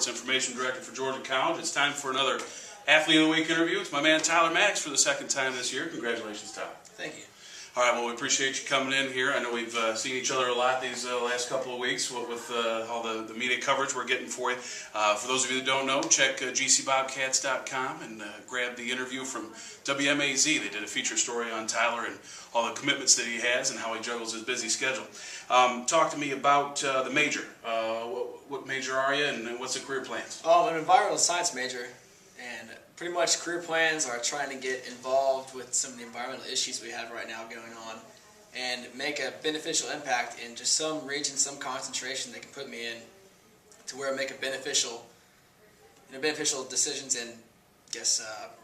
Sports Information Director for Georgia College. It's time for another Athlete of the Week interview. It's my man Tyler Mattix for the second time this year. Congratulations, Tyler. Thank you. All right, well, we appreciate you coming in here. I know we've seen each other a lot these last couple of weeks with all the media coverage we're getting for you. For those of you that don't know, check gcbobcats.com and grab the interview from WMAZ. They did a feature story on Tyler and all the commitments that he has and how he juggles his busy schedule. Talk to me about the major. What major are you and what's the career plans? I'm an environmental science major, and pretty much career plans are trying to get involved with some of the environmental issues we have right now going on and make a beneficial impact in just some region, some concentration they can put me in to where I make a beneficial decisions and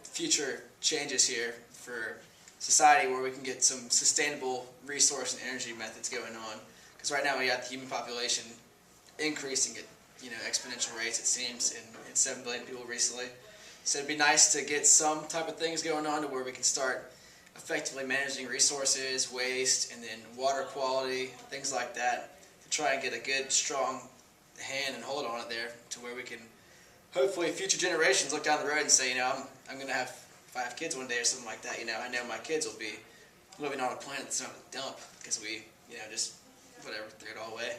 future changes here for society where we can get some sustainable resource and energy methods going on. Because right now we got the human population increasing at exponential rates, it seems, in 7 billion people recently. So it'd be nice to get some type of things going on to where we can start effectively managing resources, waste, and then water quality, things like that, to try and get a good, strong hand and hold on it there to where we can hopefully future generations look down the road and say, I'm going to have, if I have kids one day or something like that, I know my kids will be living on a planet that's not a dump because we, just whatever, threw it all away.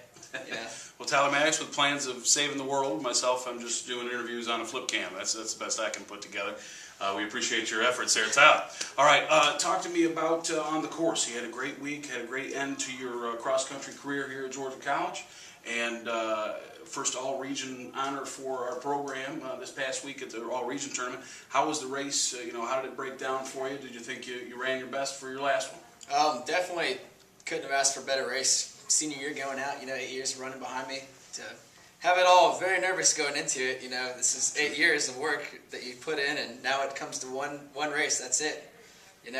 Well, Tyler Mattix with plans of saving the world. Myself, I'm just doing interviews on a flip cam. That's the best I can put together. We appreciate your efforts there, Tyler. All right, talk to me about on the course. You had a great week, had a great end to your cross-country career here at Georgia College, and first all-region honor for our program this past week at the all-region tournament. How was the race? How did it break down for you? Did you think you ran your best for your last one? Definitely couldn't have asked for a better race. Senior year going out, 8 years running behind me, to have it all very nervous going into it. This is 8 years of work that you put in, and now it comes to one race. That's it. And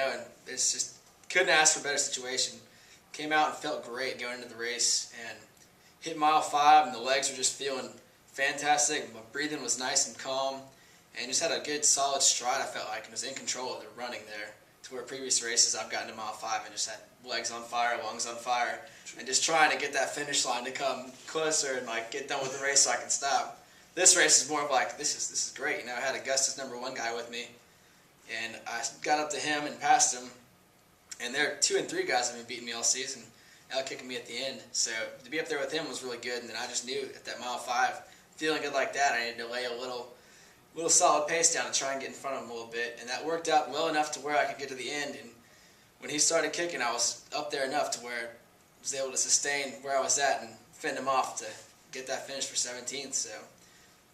it's just couldn't ask for a better situation. Came out and felt great going into the race, and hit mile 5, and the legs were just feeling fantastic. My breathing was nice and calm, and just had a good solid stride. I felt like, and was in control of the running there. To where previous races I've gotten to mile 5 and just had legs on fire, lungs on fire, and just trying to get that finish line to come closer and get done with the race so I can stop. This race is more of like, this is great. I had Augusta's #1 guy with me, and I got up to him and passed him, and there 2 and 3 guys have been beating me all season, out kicking me at the end. So to be up there with him was really good, and then I just knew at that mile 5, feeling good like that, I needed to lay a little solid pace down and try and get in front of him a little bit, and that worked out well enough to where I could get to the end. And when he started kicking, I was up there enough to where I was able to sustain where I was at and fend him off to get that finish for 17th. So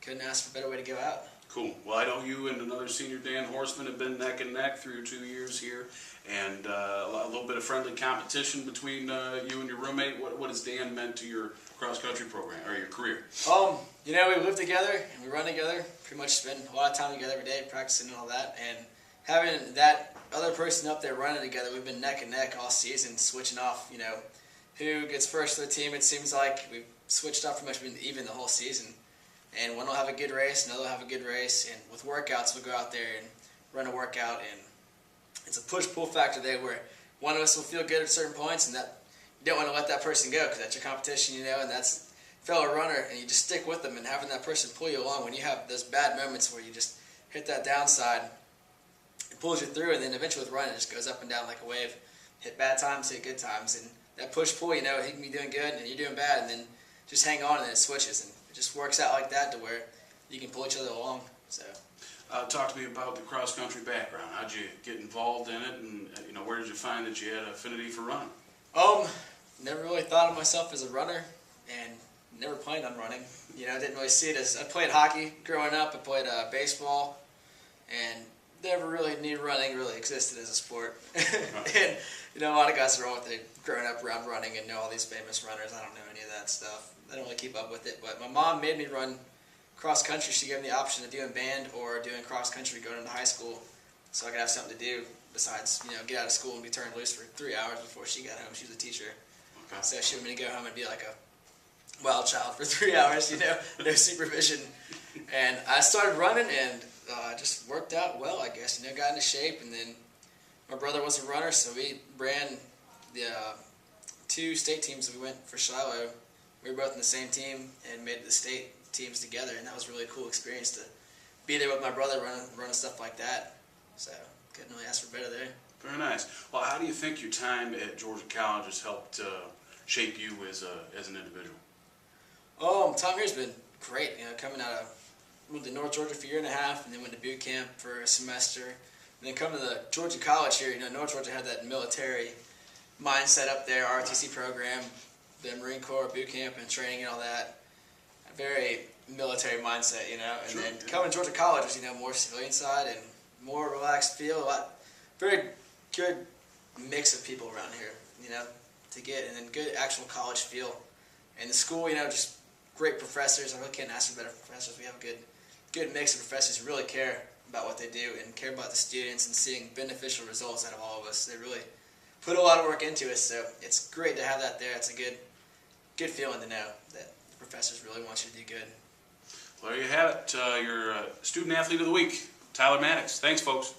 couldn't ask for a better way to go out. Cool. Well, I know you and another senior, Dan Horseman, have been neck and neck through your 2 years here, and a little bit of friendly competition between you and your roommate. What has Dan meant to your cross-country program or your career? We live together and we run together. Pretty much spend a lot of time together every day, practicing and all that. And having that other person up there running together, we've been neck and neck all season, switching off. Who gets first to the team? It seems like we've switched off pretty much been even the whole season. And one will have a good race, another will have a good race. And with workouts, we'll go out there and run a workout. And it's a push-pull factor there where one of us will feel good at certain points, and that you don't want to let that person go because that's your competition, and that's fellow runner, and you just stick with them, and having that person pull you along when you have those bad moments where you just hit that downside, it pulls you through, and then eventually with running it just goes up and down like a wave. Hit bad times, hit good times, and that push-pull, he can be doing good and you're doing bad, and then just hang on and then it switches, and it just works out like that to where you can pull each other along. So. Talk to me about the cross-country background. How'd you get involved in it, and where did you find that you had an affinity for running? Never really thought of myself as a runner, and never planned on running. Didn't really see it as, I played hockey growing up, I played baseball, and never really knew running really existed as a sport. And, a lot of guys are all growing up around running and know all these famous runners. I don't know any of that stuff. I don't really keep up with it, but my mom made me run cross country. She gave me the option of doing band or doing cross country going into high school, so I could have something to do besides, get out of school and be turned loose for 3 hours before she got home. She was a teacher. Okay. So she wanted me to go home and be like a wild child for 3 hours, no supervision. And I started running, and just worked out well, I guess. Got into shape, and then my brother was a runner, so we ran the 2 state teams. We went for Shiloh. We were both in the same team and made the state teams together, and that was a really cool experience to be there with my brother running stuff like that. So couldn't really ask for better there. Very nice. Well, how do you think your time at Georgia College has helped shape you as an individual? Time here's been great. Coming out of moved to North Georgia for a year and a half, and then went to boot camp for a semester. And then coming to the Georgia College here, North Georgia had that military mindset up there, ROTC program, the Marine Corps boot camp and training and all that. A very military mindset, And Sure, then yeah. coming to Georgia College was, more civilian side and more relaxed feel. Very good mix of people around here, to get, and then good actual college feel. And the school, just great professors. I really can't ask for better professors. We have a good mix of professors who really care about what they do and care about the students and seeing beneficial results out of all of us. They really put a lot of work into it, so it's great to have that there. It's a good feeling to know that the professors really want you to do good. Well, there you have it. Your student athlete of the week, Tyler Mattix. Thanks, folks.